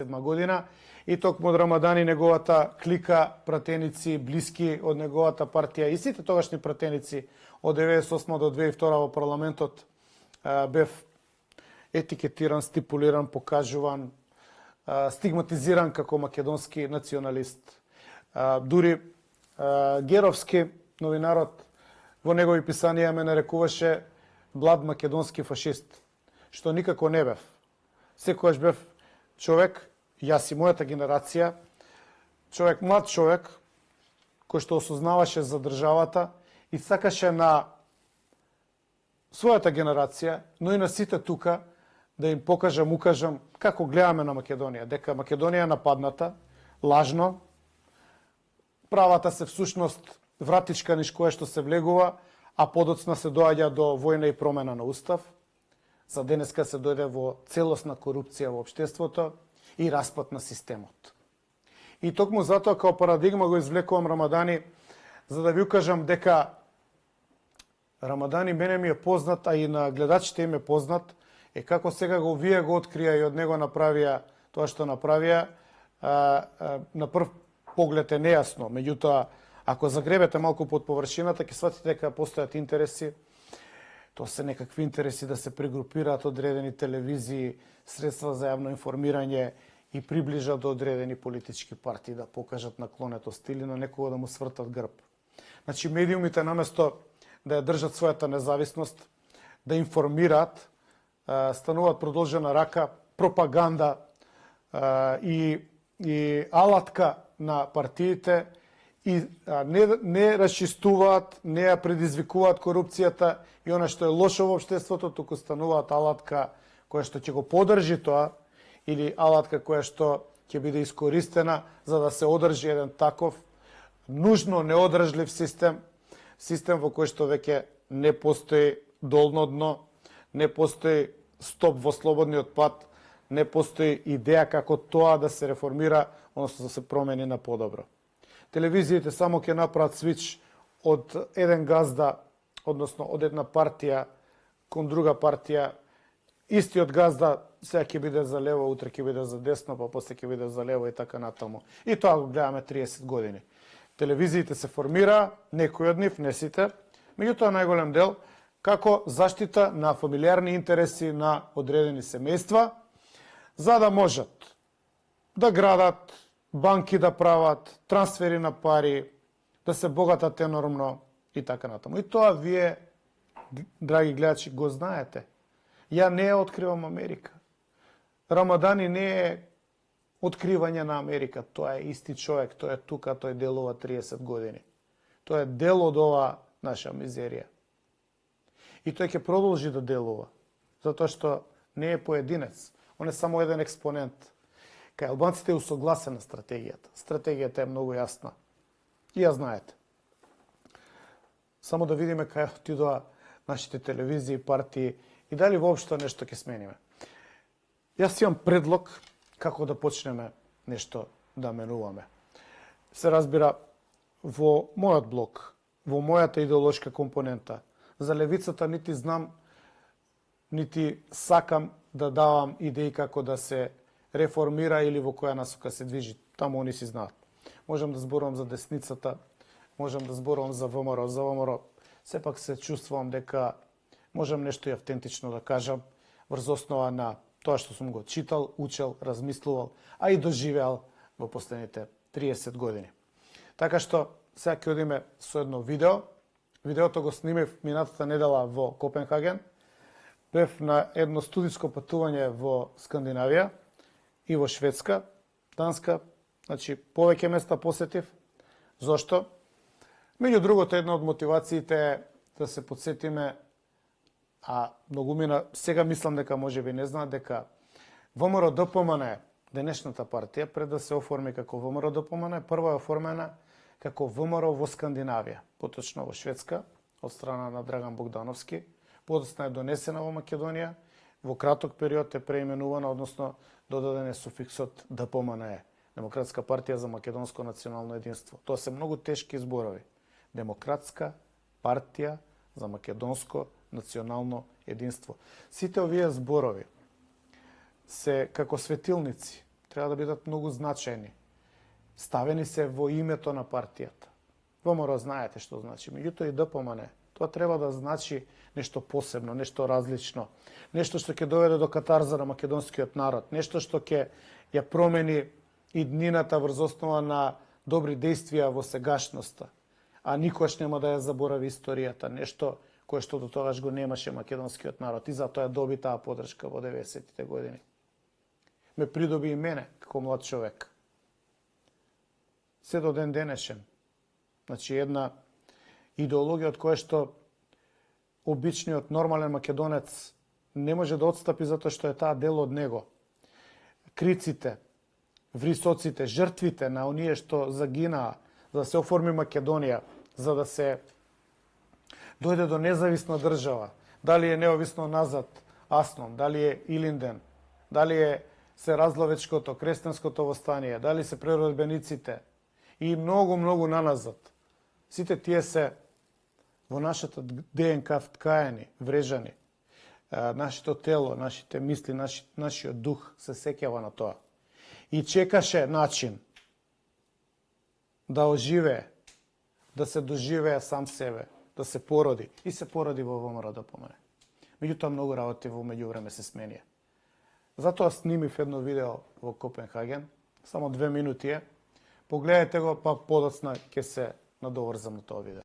година и токму од Рамадан и неговата клика пратеници, блиски од неговата партија и сите тогашни пратеници од 98 до 2002 во парламентот бев етикетиран, стипулиран, покажуван, стигматизиран како македонски националист. Дури Геровски, новинарот, во негови писанија ме нарекуваше блад македонски фашист, што никако не бев. Секогаш бев човек, јас и мојата генерација, млад човек, кој што осознаваше за државата и сакаше на својата генерација, но и на сите тука, да им укажам како гледаме на Македонија. Дека Македонија е нападната, лажно, правата се всушност вратичка низ кое што се влегува, а подоцна се доаѓа до војна и промена на устав. За денеска се дојде во целосна корупција во општеството и распад на системот. И токму затоа као парадигма го извлекувам Рамадани, за да ви укажам дека Рамадани мене ми е познат, а и на гледачите им е познат, како сега вие го открија и од него направија тоа што направија, на прв поглед е нејасно. Меѓутоа, ако загребете малку под површината, ќе сватите дека постојат интереси. Тоа се некакви интереси да се прегрупираат одредени телевизии, средства за јавно информирање и приближат до одредени политички партии, да покажат наклонетост или на некого да му свртат грб. Значи, медиумите наместо да ја држат својата независност, да информираат, стануваат продолжена рака, пропаганда и алатка на партиите и не расчистуваат, не ја предизвикуваат корупцијата и она што е лошо во општеството, туку стануваат алатка која што ќе го подржи тоа или алатка која што ќе биде искористена за да се одржи еден таков нужно неодржлив систем во кој што веќе не постои долно дно, не постои стоп во слободниот пат, не постои идеја како тоа да се реформира, односно да се промени на подобро. Телевизиите само ќе направат свич од еден газда, односно од една партија кон друга партија. Истиот газда сега ќе биде за лево, утре ќе биде за десно, па после ќе биде за лево и така натаму. И тоа го гледаме 30 години. Телевизиите се формира, некои од нив, не сите, меѓутоа најголем дел, како заштита на фамилиарни интереси на одредени семејства, за да можат да градат, банки да прават, трансфери на пари, да се богатат енормно и така натаму. И тоа вие, драги гледачи, го знаете. Ја не ја откривам Америка. Рамадани не е откривање на Америка. Тоа е исти човек, тој е тука, тој делува 30 години. Тој е дел од ова наша мизерија. И тој ќе продолжи да делува, затоа што не е поединец. Он е само еден експонент. Кај албанците е усогласена стратегијата. Стратегијата е многу јасна. И ја знаете. Само да видиме кај отидоа нашите телевизии, партии и дали воопшто нешто ќе смениме. Јас имам предлог како да почнеме нешто да менуваме. Се разбира, во мојот блок, во мојата идеолошка компонента, за левицата нити знам, нити сакам да давам идеи како да се реформира или во која насока се движи. Таму они си знаат. Можам да зборувам за десницата, можам да зборувам за ВМРО. За ВМРО сепак се чувствувам дека можам нешто и автентично да кажам врз основа на тоа што сум го читал, учел, размислувал, а и доживеал во последните 30 години. Така што сега ќе одиме со едно видео. Видеото го снимив минатата недела во Копенхаген. Бев на едно студиско патување во Скандинавија и во Шведска, Данска, значи повеќе места посетив. Зошто? Меѓу другото, една од мотивациите е да се подсетиме, а многумина сега мислам дека можеби не знаат дека ВМРО ДПМН, денешната партија, пред да се оформи како ВМРО ДПМН, прво е оформена како ВМРО во Скандинавија, поточно во Шведска, од страна на Драган Богдановски. Подоцна е донесена во Македонија, во краток период е преименувана, односно додаден е суфиксот ДПМН, Демократска партија за македонско национално единство. Тоа се многу тешки зборови. Демократска партија за македонско национално единство. Сите овие зборови се како светилници треба да бидат многу значајни. Ставени се во името на партијата. ВМРО знаете што значи, меѓутоа и ДПМН. Тоа треба да значи нешто посебно, нешто различно, нешто што ќе доведе до катарза на македонскиот народ, нешто што ќе ја промени и днината врз основа на добри действија во сегашноста, а никош нема да ја заборави историјата, нешто кое што до тогаш го немаше македонскиот народ и затоа ја доби таа подршка во 90-тите години. Ме придоби и мене како млад човек. Се до ден денешен. Значи една идеологија од која што обичниот нормален македонец не може да отстапи затоа што е таа дел од него. Криците, врисоците, жртвите на оние што загинаа за да се оформи Македонија, за да се дојде до независна држава, дали е неовисно назад Аснон, дали е Илинден, дали е се Разловечкото, Крестенското востание, дали се преродбениците и многу наназад. Сите тие се во нашата ДНК вткаени, врежани. Нашето тело, нашите мисли, нашиот дух се сеќава на тоа. И чекаше начин да оживее, да се доживее сам себе, да се породи. И се породи во ВМРО ДПМН. Меѓутоа многу работи во меѓувреме се сменија. Затоа снимив едно видео во Копенхаген, само 2 минути е. Погледнете го, па подоцна ќе се надоврзам на тоа видео.